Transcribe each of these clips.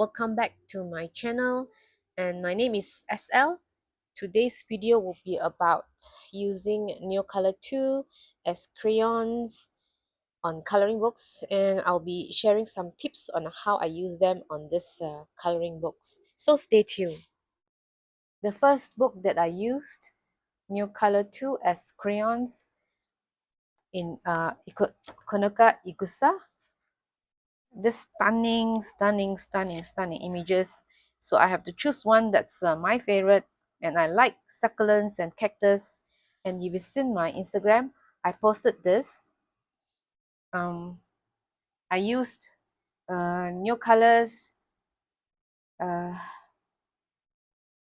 welcome back to my channel, and my name is SL. Today's video will be about using Neocolor II as crayons on coloring books, and I'll be sharing some tips on how I use them on this coloring books. So stay tuned. The first book that I used Neocolor II as crayons in Konoka Igusa. The stunning images. So I have to choose one that's my favorite, and I like succulents and cactus. And if you've seen my Instagram, I posted this. I used new colors uh,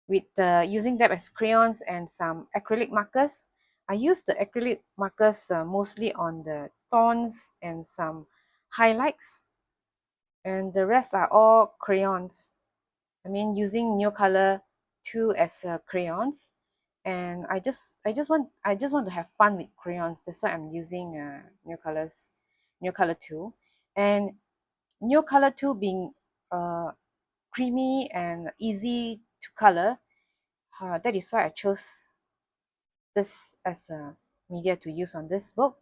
with using them as crayons and some acrylic markers. I used the acrylic markers mostly on the thorns and some highlights, and the rest are all crayons. I mean, using Neocolor II as crayons, and I just want to have fun with crayons. That's why I'm using Neocolor II, and Neocolor II being creamy and easy to color. That is why I chose this as a media to use on this book.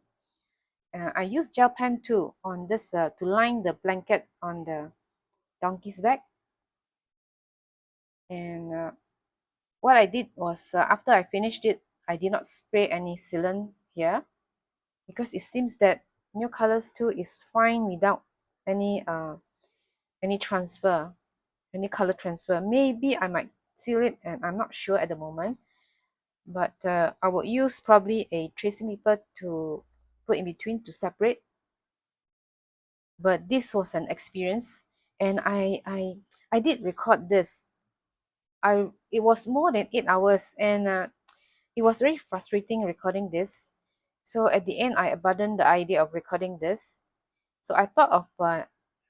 I use gel pen too on this to line the blanket on the donkey's back, and what I did was after I finished it, I did not spray any sealant here because it seems that Neocolor II is fine without any transfer, any color transfer. Maybe I might seal it, and I'm not sure at the moment. But I will use probably a tracing paper to put in between to separate. But this was an experience, and I did record this. It was more than 8 hours, and it was very frustrating recording this. So at the end, I abandoned the idea of recording this. So I thought of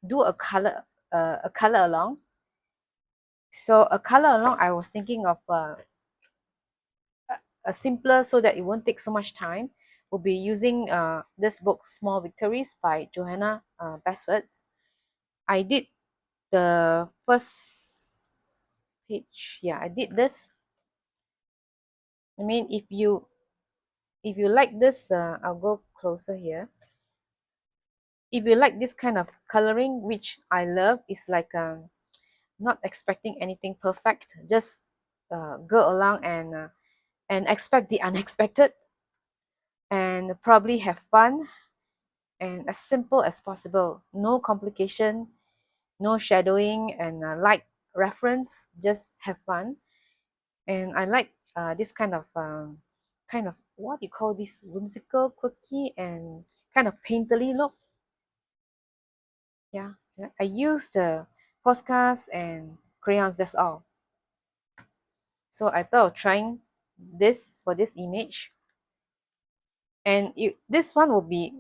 do a color along. So a color along, I was thinking of a simpler so that it won't take so much time. We'll be using this book, Small Victories by Johanna Basford. I did the first page. Yeah, I did this. I mean, if you like this, I'll go closer here. If you like this kind of coloring, which I love, is like not expecting anything perfect, just go along and expect the unexpected, and probably have fun, and as simple as possible. No complication, no shadowing, and light reference. Just have fun. And I like this kind of what you call this, whimsical, quirky, and kind of painterly look. Yeah, I used postcards and crayons. That's all. So I thought of trying this for this image, and this one will be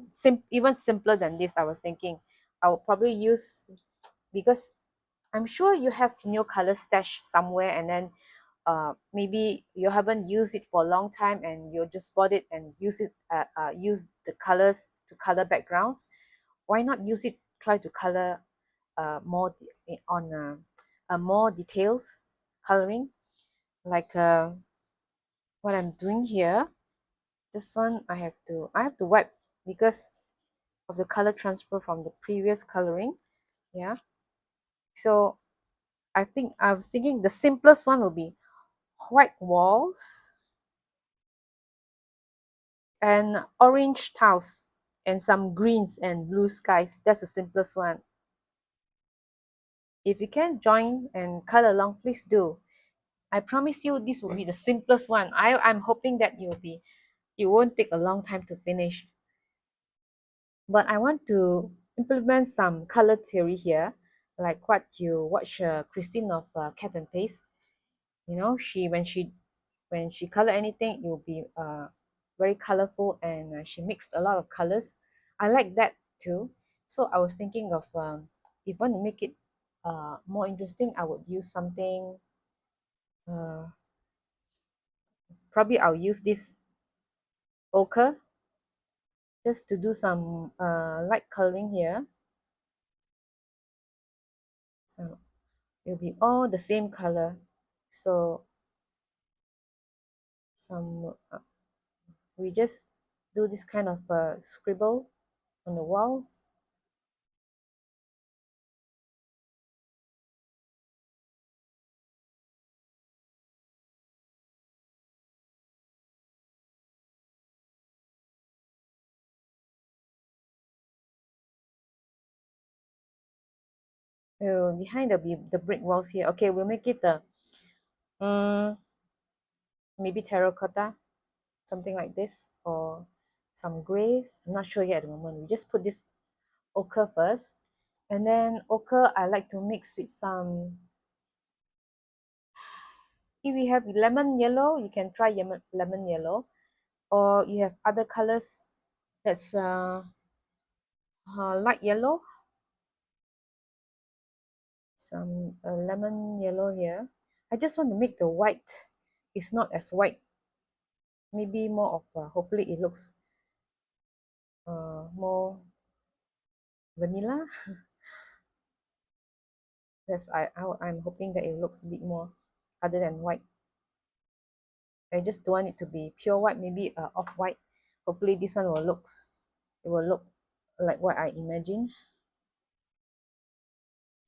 even simpler than this. I was thinking I will probably use, because I'm sure you have Neocolor stash somewhere, and then maybe you haven't used it for a long time, and you just bought it and use the colors to color backgrounds. Why not use it? Try to color on more details coloring, like what I'm doing here. This one I have to wipe because of the color transfer from the previous coloring. Yeah, so I was thinking the simplest one will be white walls and orange tiles and some greens and blue skies. That's the simplest one. If you can join and color along, please do. I promise you this will be the simplest one. I'm hoping that you won't take a long time to finish. But I want to implement some color theory here, like what you watch Christine of Cat and Paste. You know, when she color anything, it will be very colorful, and she mixed a lot of colors. I like that too. So I was thinking of if I want to make it more interesting, I would use something. Uh, Probably I'll use this ochre just to do some light coloring here. So It'll be all the same color. So some we just do this kind of scribble on the walls. Behind the brick walls here. Okay, we'll make it the um, maybe terracotta, something like this, or some grays. I'm not sure yet at the moment. We just put this ochre first, and then ochre I like to mix with some. If you have lemon yellow, you can try lemon yellow, or you have other colors that's light yellow, some lemon yellow here. I just want to make the white. It's not as white. Maybe more of hopefully it looks more vanilla. I'm hoping that it looks a bit more other than white. I just don't want it to be pure white, maybe off white. Hopefully this one will look like what I imagine.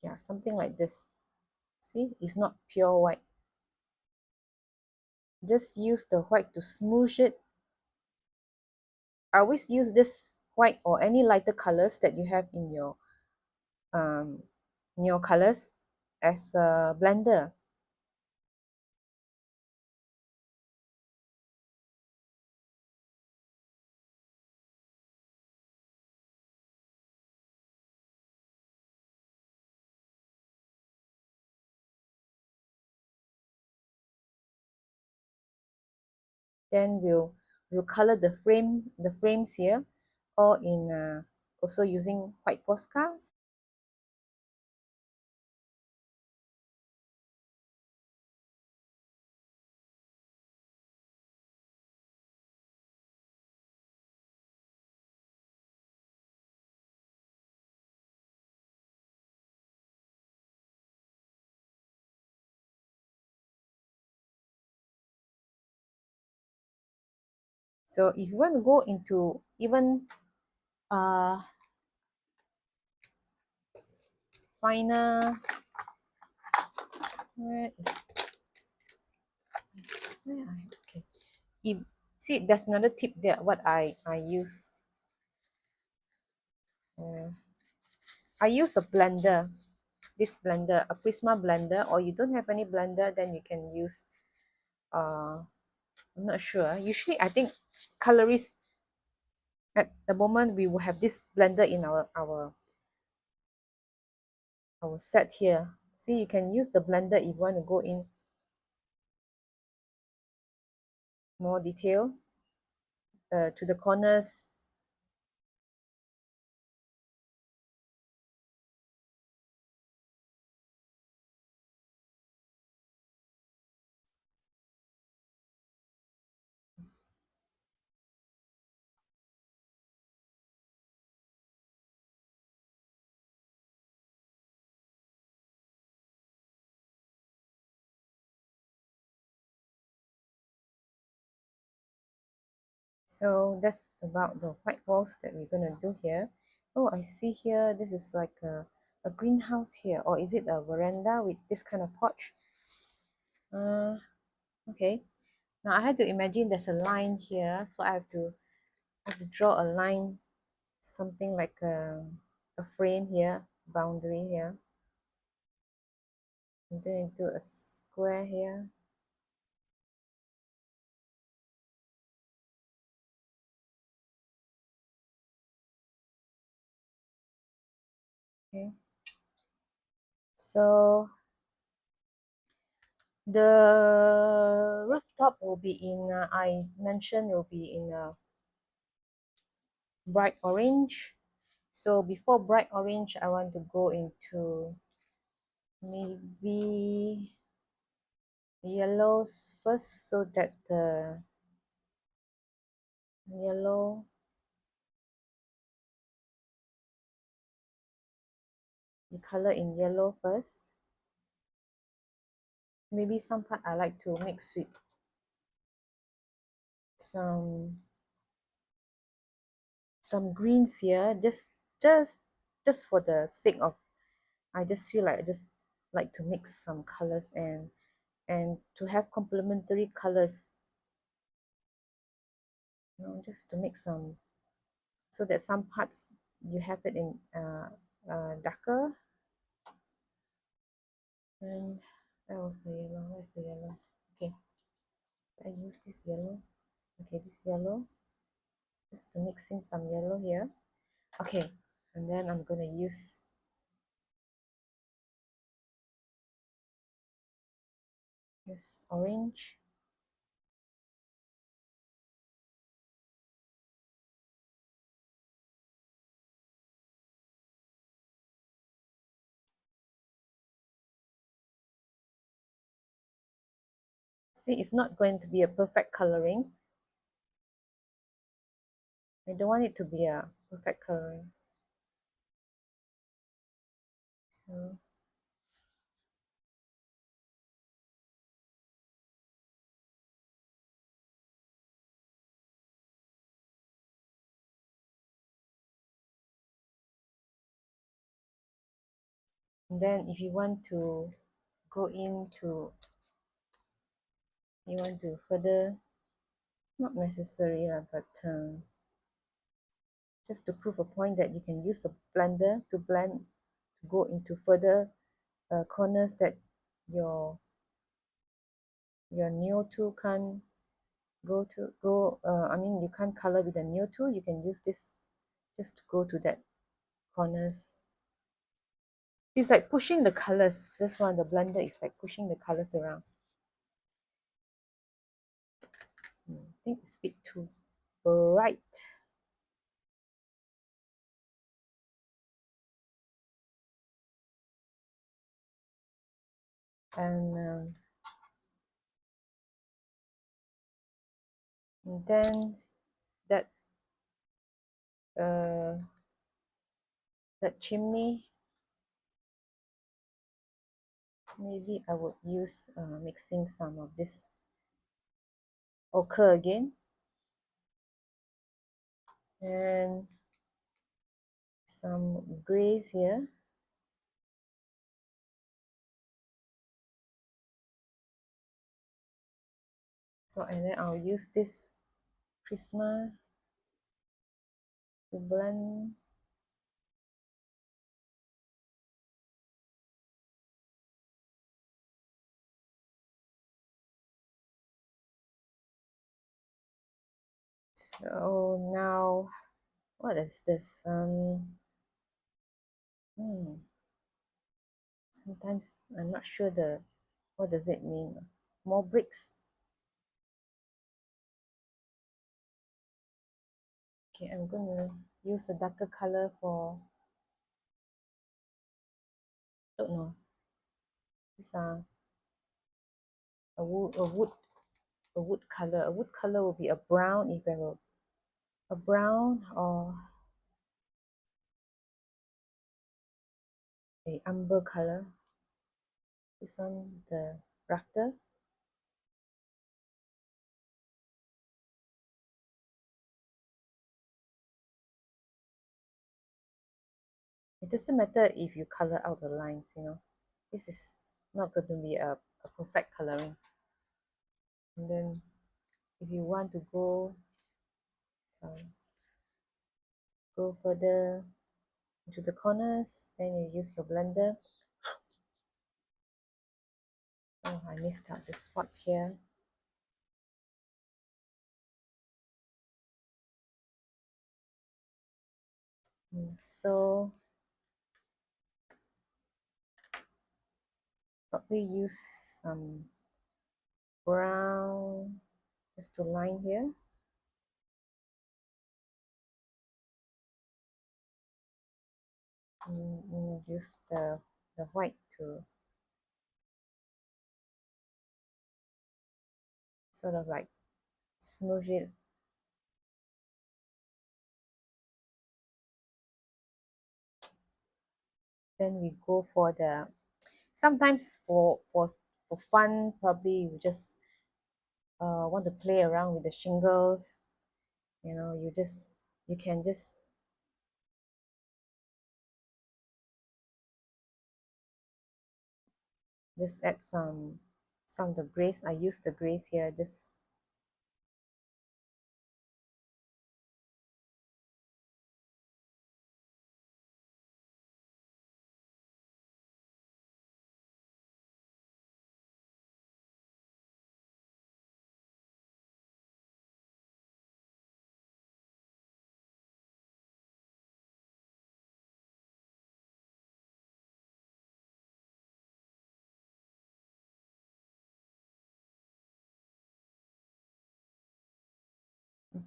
Yeah, something like this. See, it's not pure white. Just use the white to smoosh it. I always use this white or any lighter colors that you have um in your colors as a blender. Then we'll color the frames here, all in also using white postcards. So if you want to go into even uh finer, where is where I okay. If, see, there's another tip there. What I use, uh, I use a blender. This blender, a Prisma blender, or you don't have any blender, then you can use. I'm not sure. Usually, I think colorists at the moment we will have this blender in our set here. See, you can use the blender if you want to go in more detail to the corners. So that's about the white walls that we're gonna do here. Oh, I see here, this is like a greenhouse here, or is it a veranda with this kind of porch? Okay. Now I had to imagine there's a line here, so I have to draw a line, something like a frame here, boundary here. And then do a square here. Okay. So the rooftop will be in, I mentioned will be in bright orange. So before bright orange, I want to go into maybe yellows first so that the yellow, you color in yellow first. Maybe some part I like to mix with some greens here, just just for the sake of, I just feel like I just like to mix some colors and to have complementary colors, just to make some, so that some parts you have it in darker. And where was the yellow? Where's the yellow? Okay, I use this yellow. Okay, this yellow, just to mix in some yellow here. Okay, and then I'm gonna use this orange. See, it's not going to be a perfect coloring. I don't want it to be a perfect coloring. So and then if you want to go into, you want to further, not necessary, but just to prove a point that you can use the blender to blend, to go into further corners that your Neo tool can't I mean, you can't color with the Neo tool. You can use this just to go to that corners. It's like pushing the colors. This one, the blender is like pushing the colors around. I think it's a bit too bright. And then that uh, that chimney, maybe I would use mixing some of this ochre again, and some grays here. So, and then I'll use this prisma to blend. So now, what is this? Sometimes I'm not sure what does it mean. More bricks. Okay, I'm gonna use a darker color for, don't know. These are a wood color. A wood color will be a brown, if I will, a brown or a umber color. This one, the rafter. It doesn't matter if you color out the lines, This is not going to be a perfect coloring. And then if you want to go further into the corners, then you use your blender. Oh, I missed out the spot here. So probably use some brown just to line here. And use the white to sort of like smooth it. Then we go for the, sometimes for for fun, probably you just want to play around with the shingles. You know, you can just add some of the grays. I use the grays here, just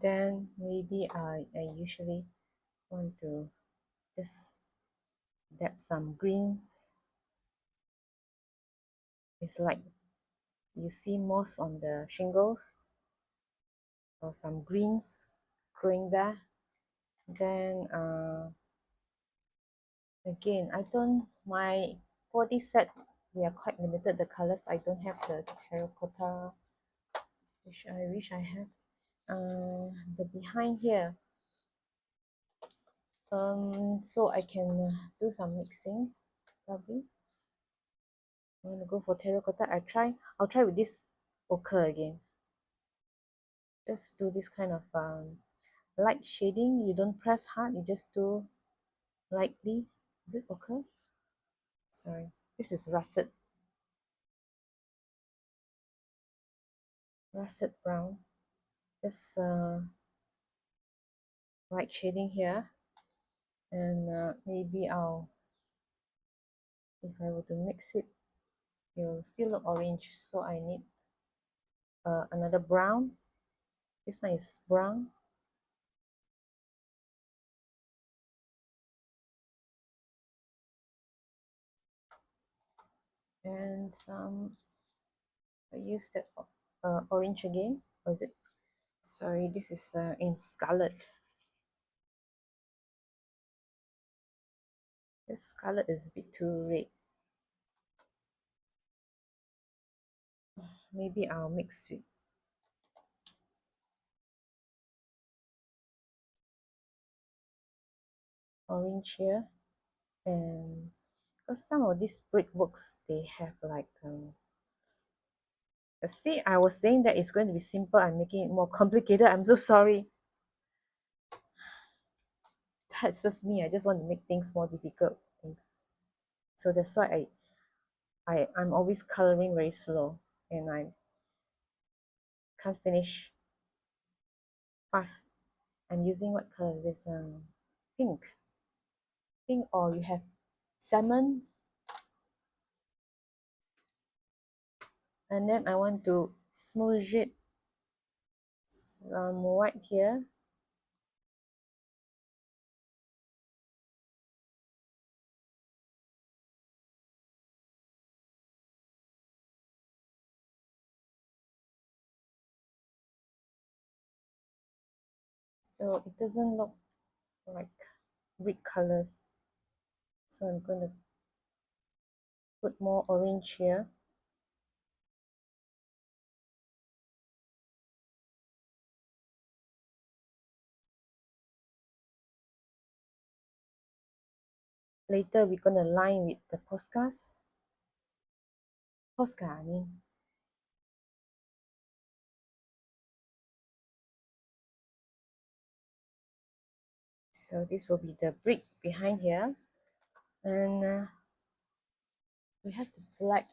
then maybe I usually want to just dab some greens. It's like you see moss on the shingles or some greens growing there. Then again, I don't my for this set we are quite limited the colors. I don't have the terracotta, which I wish I had. The behind here, so I can do some mixing probably. I'm gonna go for terracotta. I'll try with this ochre again. Just do this kind of light shading. You don't press hard, you just do lightly. Is it ochre? Sorry, this is russet brown. Just light shading here, and maybe if I were to mix it, it will still look orange. So I need another brown. This one is brown. And some, I used that orange again. Or is it? Sorry, this is in scarlet. This scarlet is a bit too red. Maybe I'll mix with orange here. And because some of these brickworks, they have like see, I was saying that it's going to be simple. I'm making it more complicated. I'm so sorry. That's just me. I just want to make things more difficult. So that's why I'm always coloring very slow, and I can't finish fast. I'm using what color is this? Pink. Pink, or you have salmon. And then I want to smooth it some white here. So it doesn't look like brick colors. So I'm going to put more orange here. Later we're going to line with the postcards. Postcard, I mean. So this will be the brick behind here. And we have the black.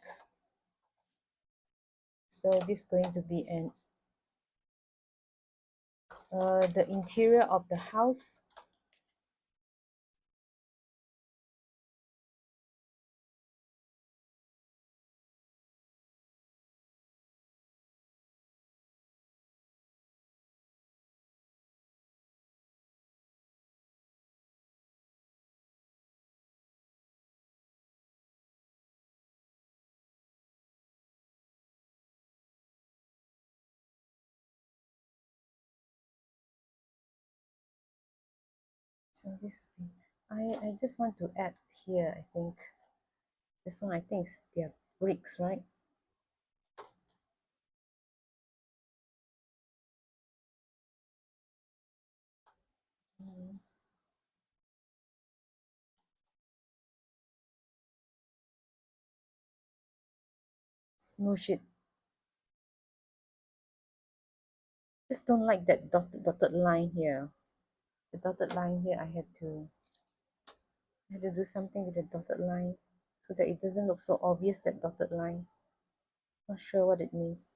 So this is going to be an the interior of the house. So this will be, I just want to add here, I think this one, I think is their bricks, right? Smoosh it. Just don't like that dotted line here. The dotted line here, I had to do something with the dotted line so that it doesn't look so obvious, that dotted line. Not sure what it means.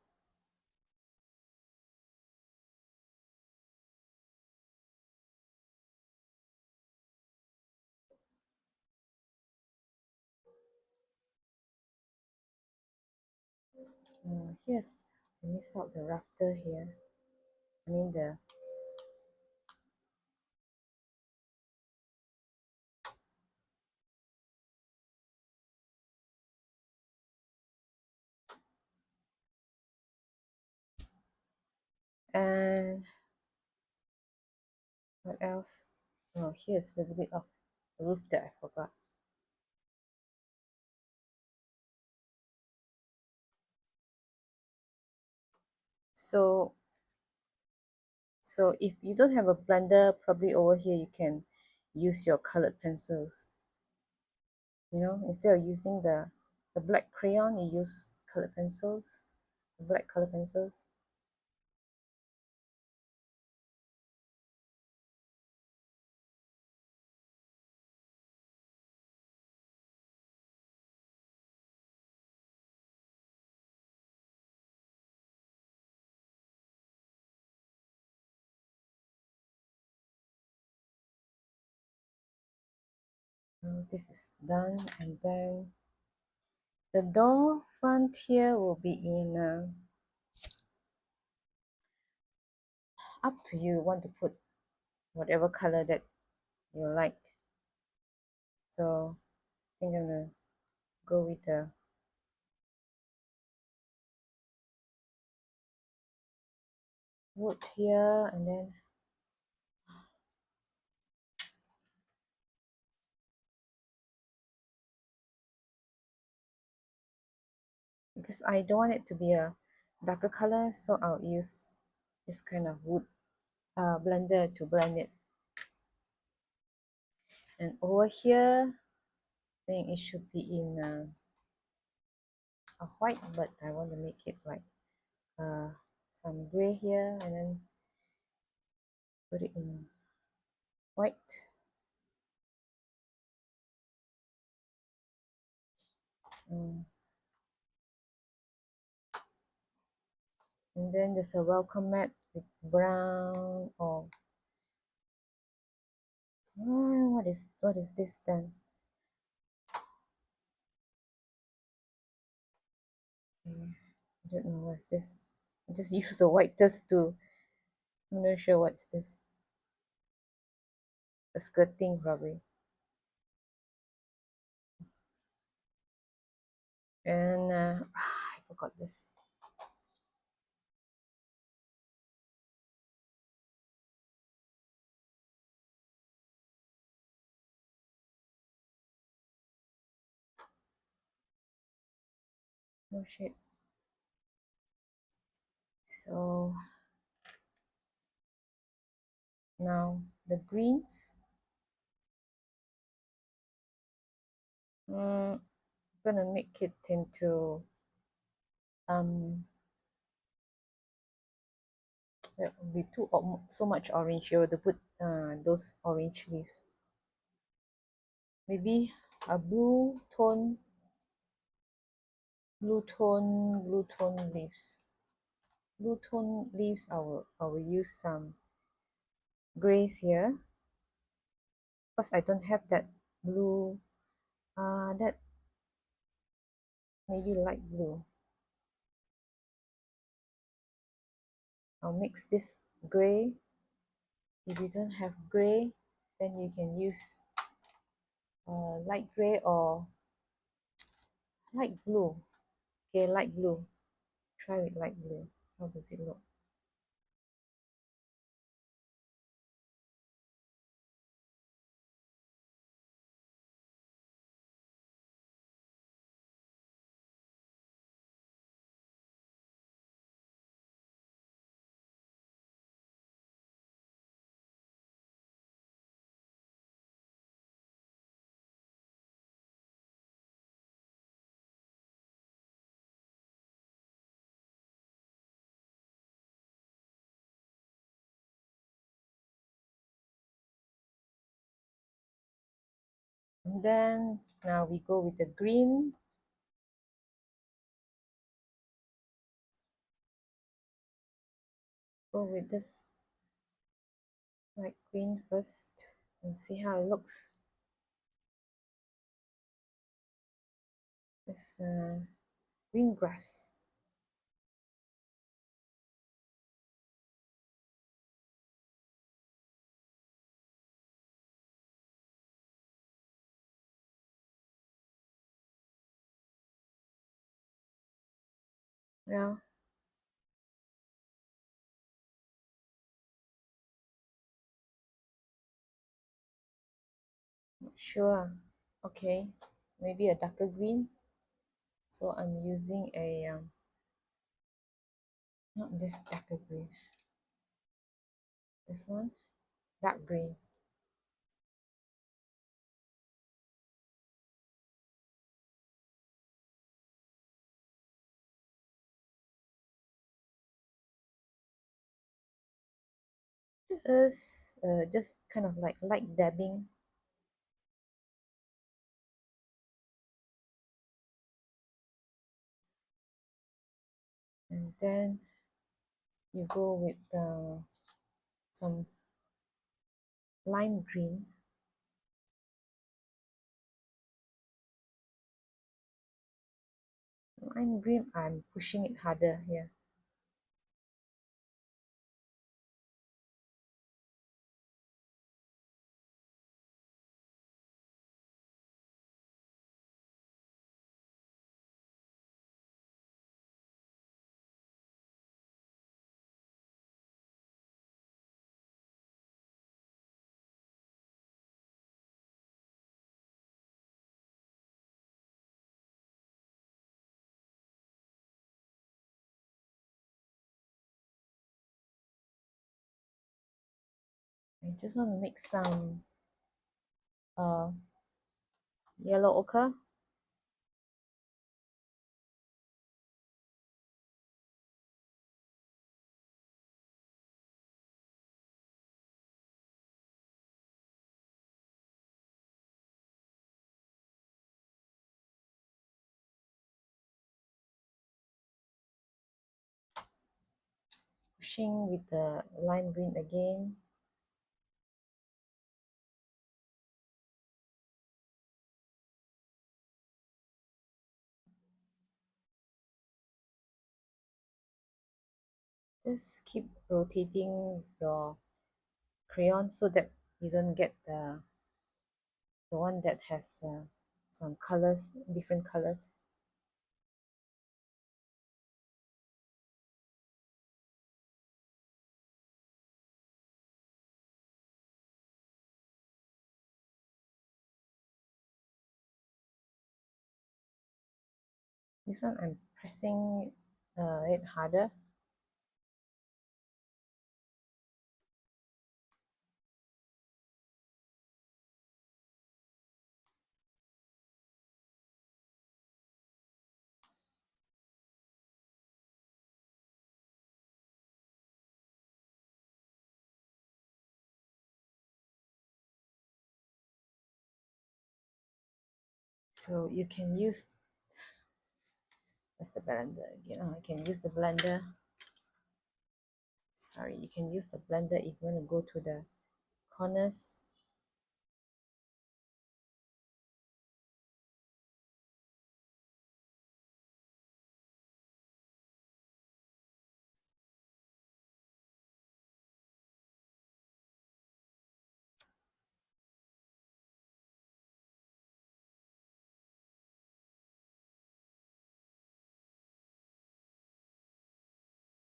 Yes, I missed out the rafter here. I mean the and what else? Oh, here's a little bit of roof that I forgot. So if you don't have a blender, probably over here you can use your colored pencils. You know, instead of using the black crayon, you use colored pencils, black color pencils. This is done, and then the door front here will be in up to you. Want to put whatever color that you like. So I think I'm gonna go with the wood here, and then because I don't want it to be a darker color, so I'll use this kind of wood blender to blend it. And over here, I think it should be in a white, but I want to make it like some gray here, and then put it in white. And then there's a welcome mat with brown or what is this then? Okay, I don't know what's this. I just use a white just to. I'm not sure what's this. A skirting probably. And I forgot this. No shit. So now the greens. I'm gonna make it into there will be so much orange. You have to put those orange leaves. Maybe a blue tone leaves. Blue tone leaves. I will use some grays here because I don't have that blue. That maybe light blue. I'll mix this gray. If you don't have gray, then you can use light gray or light blue. Okay, light blue. Try with light blue. How does it look? And then now we go with the green. Go with this light green first and see how it looks. It's green grass. Well, not sure. Okay, maybe a darker green. So I'm using a not this darker green. This one, dark green. Just kind of like light dabbing. And then you go with some lime green. Lime green, I'm pushing it harder here. I just want to make some uh, yellow ochre. Pushing with the lime green again. Just keep rotating your crayon so that you don't get the one that has some colors, different colors. This one I'm pressing it harder. So you can use, that's the blender again. Oh, I can use the blender. Sorry, you can use the blender if you want to go to the corners.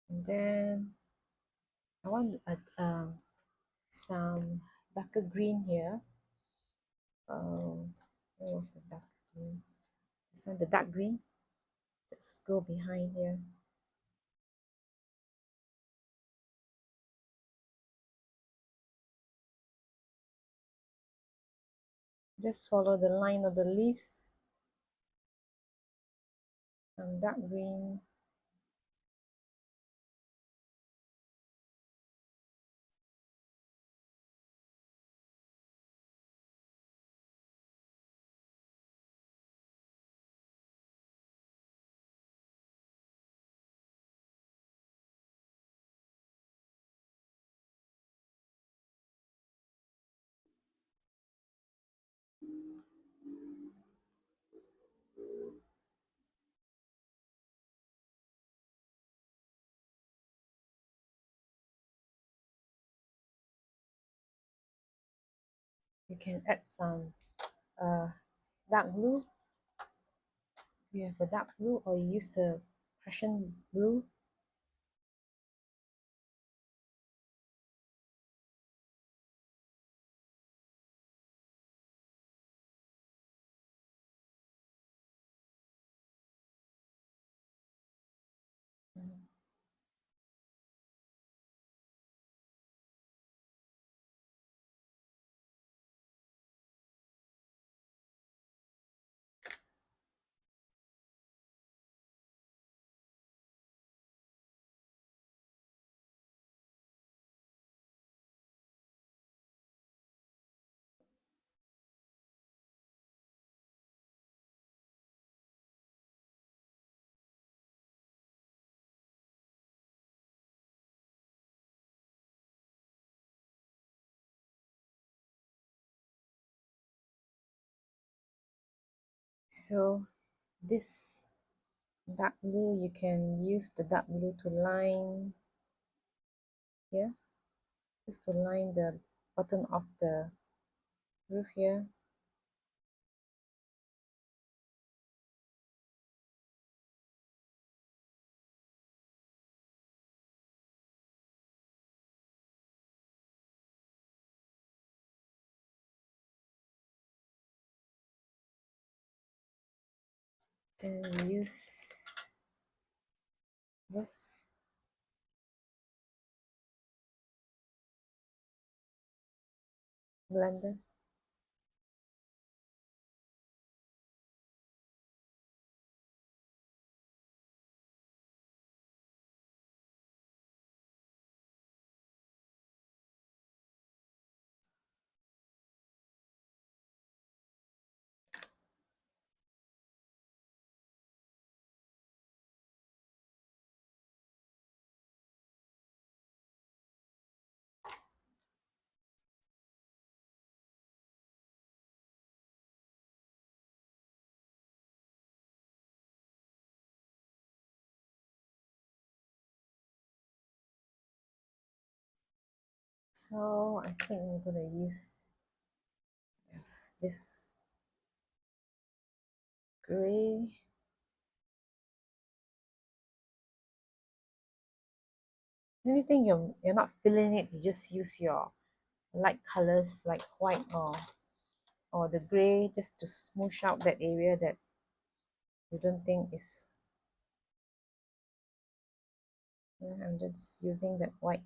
And then I want some darker green here. Where was the dark green? This one, the dark green. Just go behind here. Just follow the line of the leaves. Some dark green. You can add some uh, dark blue. You have a dark blue, or you use a Prussian blue. So this dark blue, you can use the dark blue to line here, just to line the bottom of the roof here. Then we use this blender. So I think I'm gonna use this gray. Anything you're not feeling it, you just use your light colors like white or the gray, just to smooth out that area that you don't think is. I'm just using that white.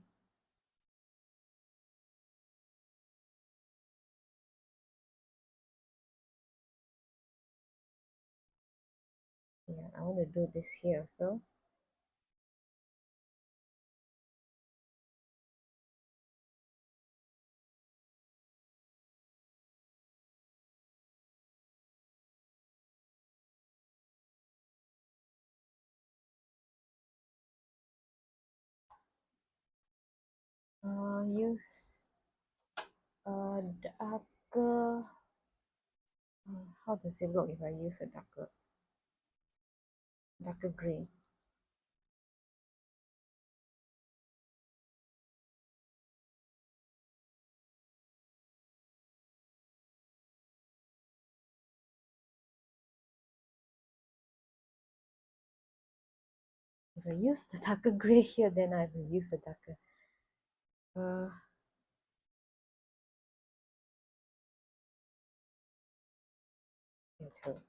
Yeah, I want to do this here. So use darker. How does it look if I use a darker gray? If I use the darker gray here, then I will use the darker. Uh, into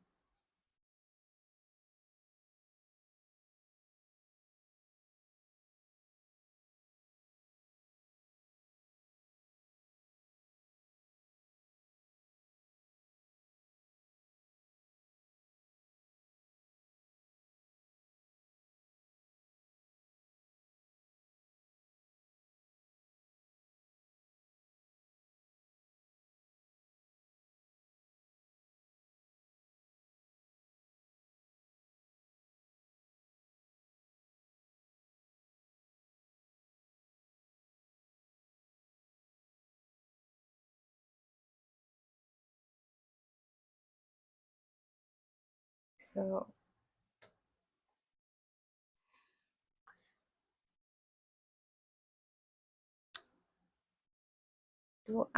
so what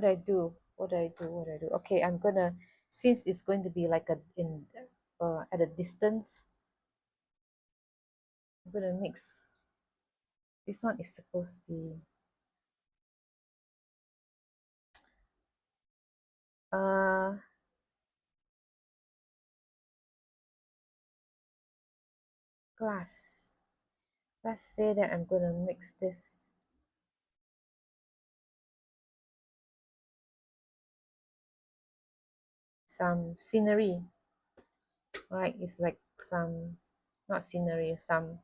do I do? What do I do? What do I do? Okay, I'm gonna, since it's going to be like a in at a distance, I'm gonna mix. This one is supposed to be uh glass. Let's say that I'm gonna mix this some scenery, right? It's like some, not scenery, some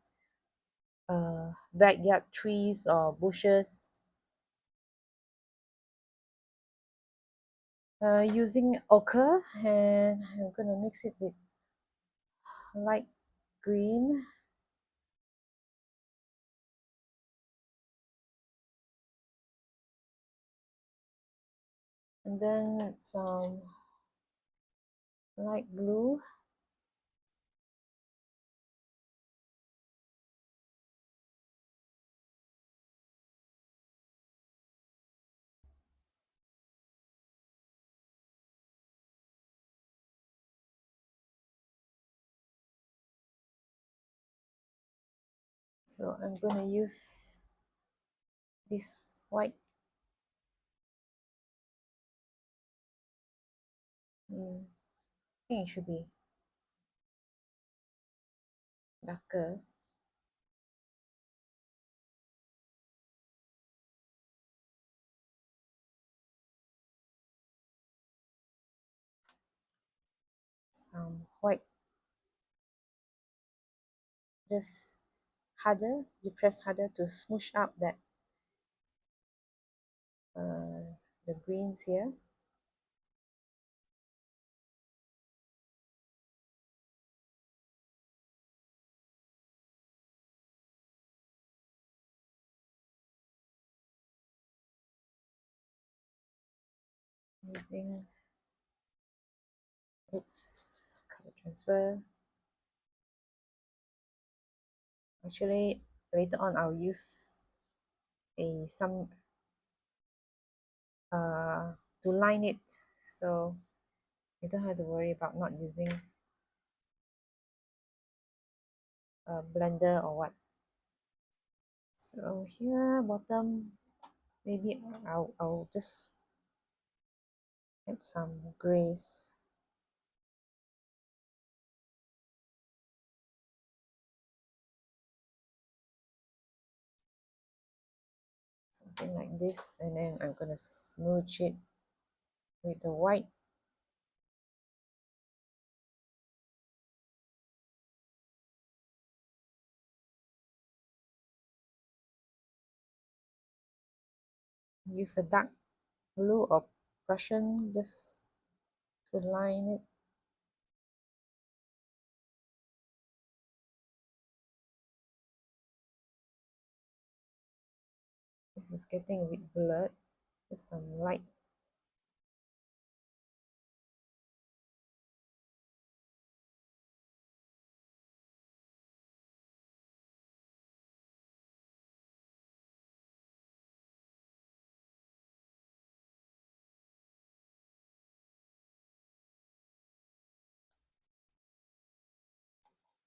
backyard trees or bushes. Using ochre, and I'm gonna mix it with light green, and then some light blue, so I'm gonna use this white. I think it should be darker. Some white, just harder. You press harder to smoosh out that the greens here. Using, oops, color transfer. Actually, later on I'll use some to line it, so you don't have to worry about not using a blender or what. So here bottom, maybe I'll just add some grays. Something like this, and then I'm gonna smooch it with the white. Use a dark blue or Prussian just to line it. This is getting a bit blurred. Just some light.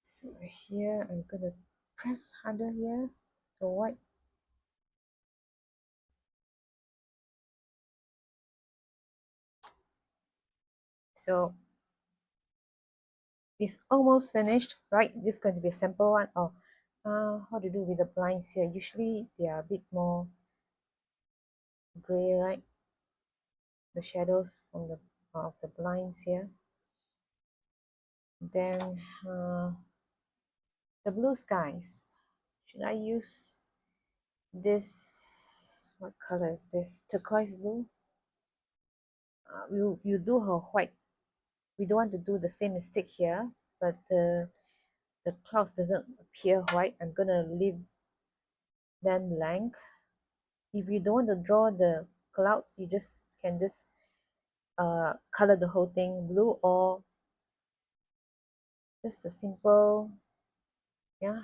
So here I'm gonna press harder here, the white. So it's almost finished, right? This is going to be a sample one. Oh, how to do with the blinds here? Usually they are a bit more gray, right? The shadows from the of the blinds here. Then the blue skies. Should I use this? What color is this? Turquoise blue. You do her white. We don't want to do the same mistake here, but the clouds doesn't appear white. I'm gonna leave them blank. If you don't want to draw the clouds, you just can just color the whole thing blue, or just a simple, yeah,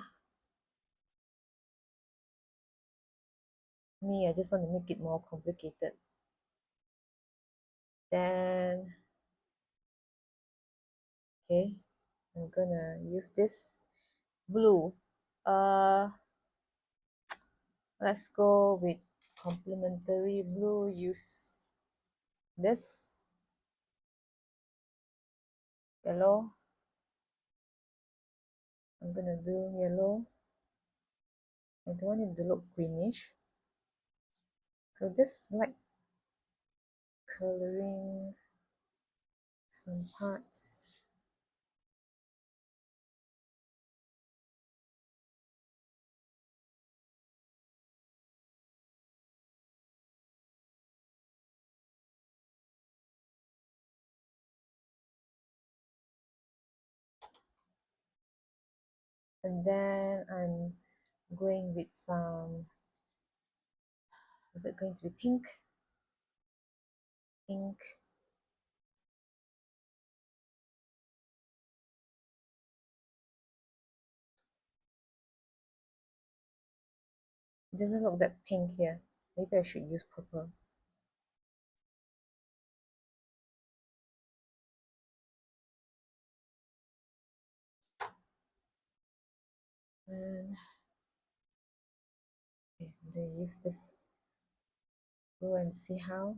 Me, I just want to make it more complicated. Then, okay, I'm gonna use this blue. Uh, let's go with complementary blue. Use this yellow. I'm gonna do yellow. I don't want it to look greenish. So just like coloring some parts. And then I'm going with some, is it going to be pink? Pink. It doesn't look that pink here. Maybe I should use purple. And okay, I'm going to use this blue and see how.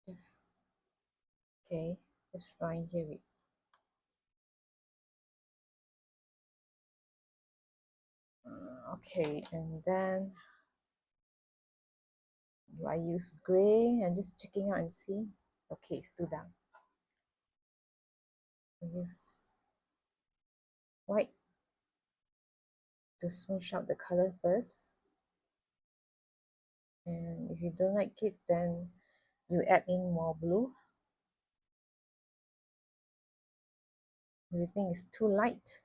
Just okay, let's find here with okay, and then do I use gray? I'm just checking out and see. Okay, it's too dark. I use white to smooth out the color first. And if you don't like it, then you add in more blue. If you think it's too light,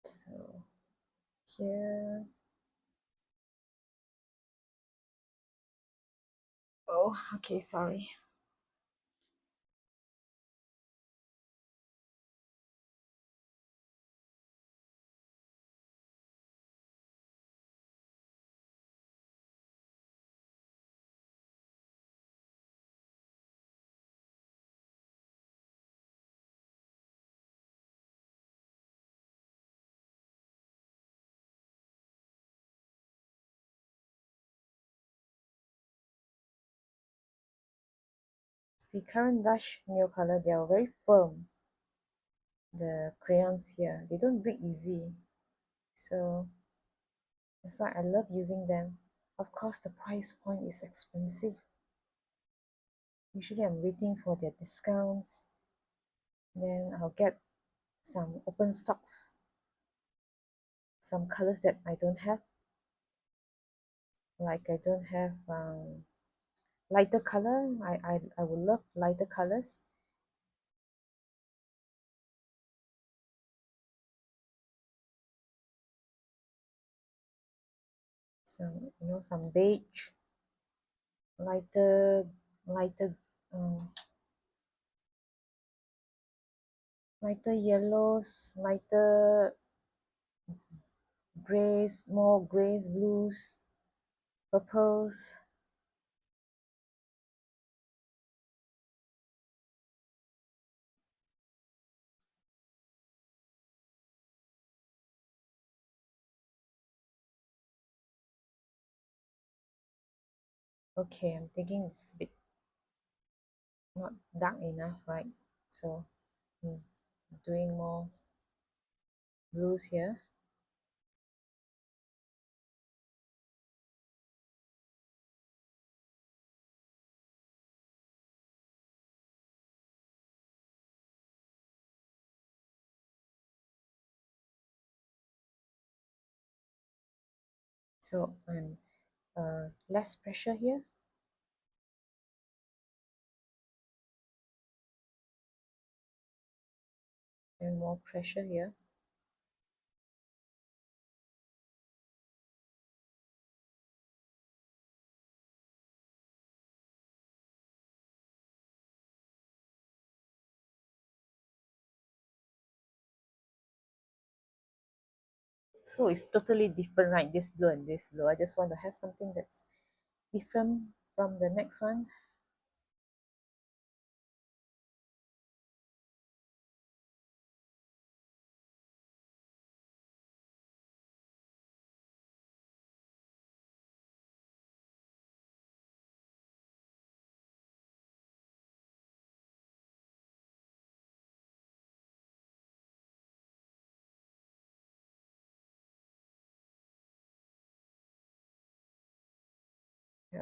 so here, oh, okay, sorry. See, current Lush Neocolor, they are very firm. The crayons here, they don't break easy. So that's why I love using them. Of course, the price point is expensive. Usually I'm waiting for their discounts. Then I'll get some open stocks, some colors that I don't have. Like I don't have lighter color. I would love lighter colors. Some, you know, some beige, lighter, lighter, um, lighter yellows, lighter grays, more grays, blues, purples. Okay, I'm thinking it's a bit not dark enough, right? So I'm doing more blues here. So I'm less pressure here and more pressure here. So it's totally different, right? This blue and this blue. I just want to have something that's different from the next one. Yeah.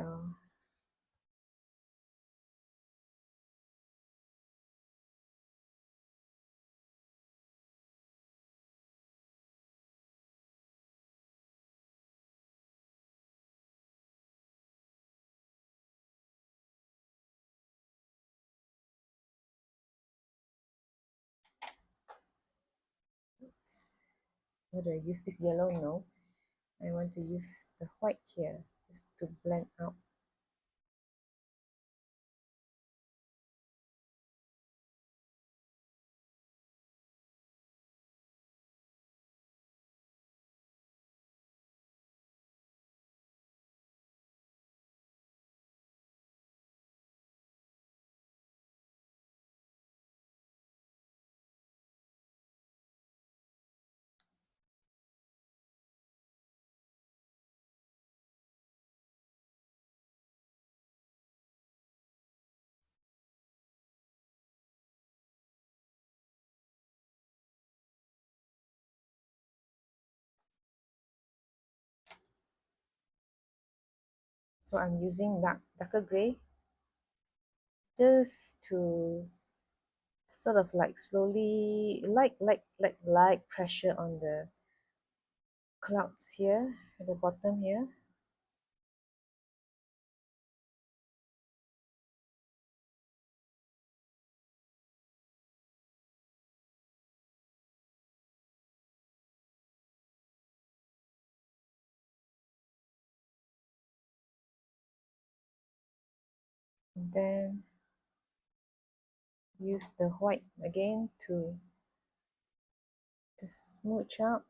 Would I use this yellow? No. I want to use the white here just to blend out. So I'm using darker gray just to sort of like slowly like pressure on the clouds here at the bottom here. And then use the white again to smooch out.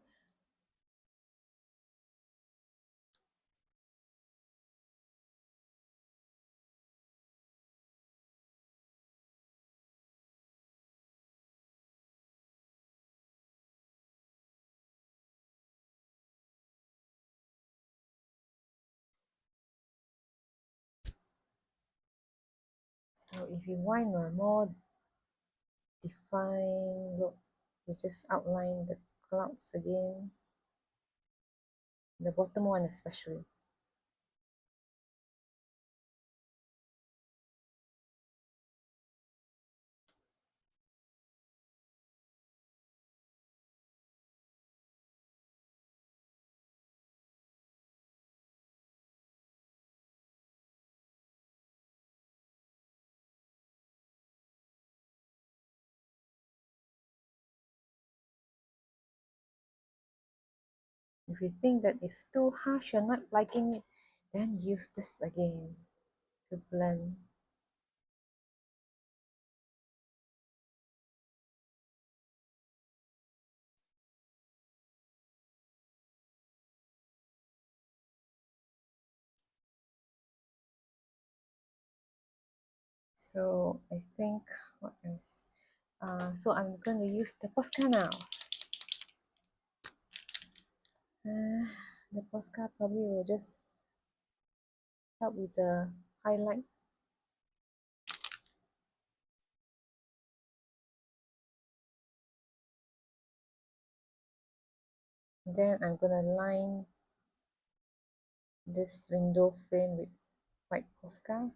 So if you want a more defined look, you just outline the clouds again, the bottom one especially. If you think that it's too harsh, you're not liking it, then use this again to blend. So I think what else? So I'm going to use the Posca now. Uh, the Posca probably will just help with the highlight. Then I'm gonna line this window frame with white Posca.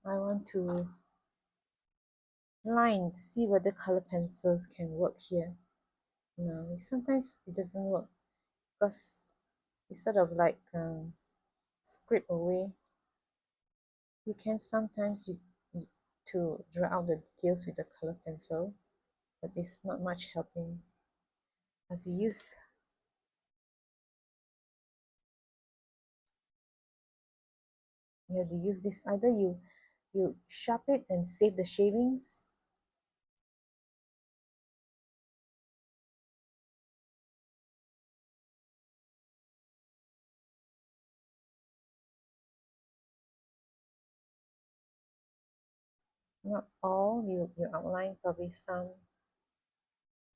I want to line, see whether color pencils can work here. No, sometimes it doesn't work because it's sort of like scrape away. You can sometimes to draw out the details with the color pencil, but it's not much helping. I have to use you have to use this. Either you sharp it and save the shavings, not all. You outline probably some.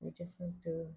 You just want to.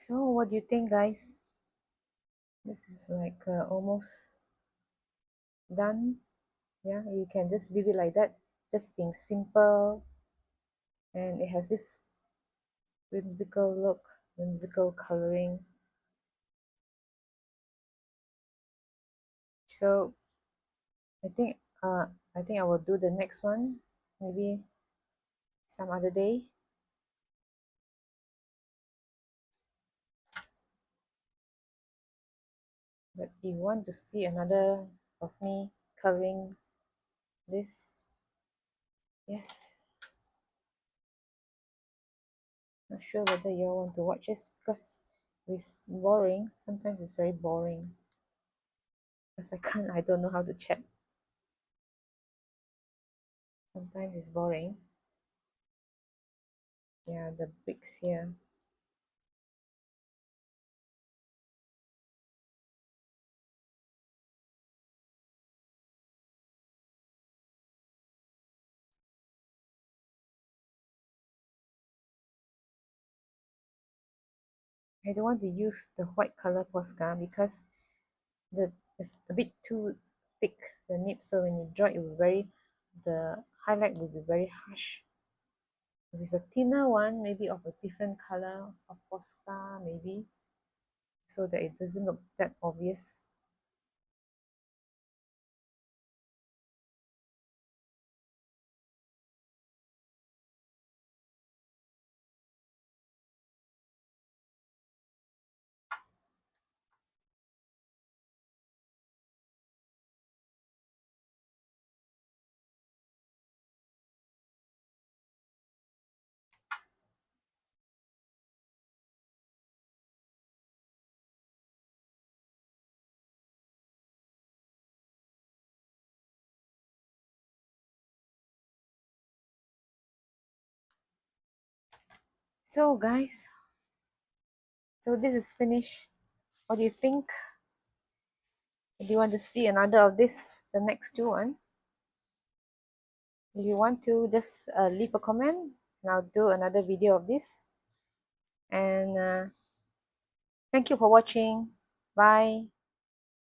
So what do you think, guys? This is like almost done. Yeah, you can just leave it like that, just being simple, and it has this whimsical look, whimsical coloring. So I think uh I think I will do the next one maybe some other day. But if you want to see another of me coloring this, yes, Not sure whether you all want to watch this because it's boring. Sometimes it's very boring because I don't know how to chat. Sometimes it's boring. Yeah, the bricks here. I don't want to use the white color Posca because it's a bit too thick, the nib, so when you draw it will the highlight will be very harsh. If it's a thinner one, maybe of a different color of Posca, maybe, so that it doesn't look that obvious. So guys, so this is finished. What do you think? Do you want to see another of this, the next two one? If you want to, just leave a comment and I'll do another video of this. And thank you for watching. Bye.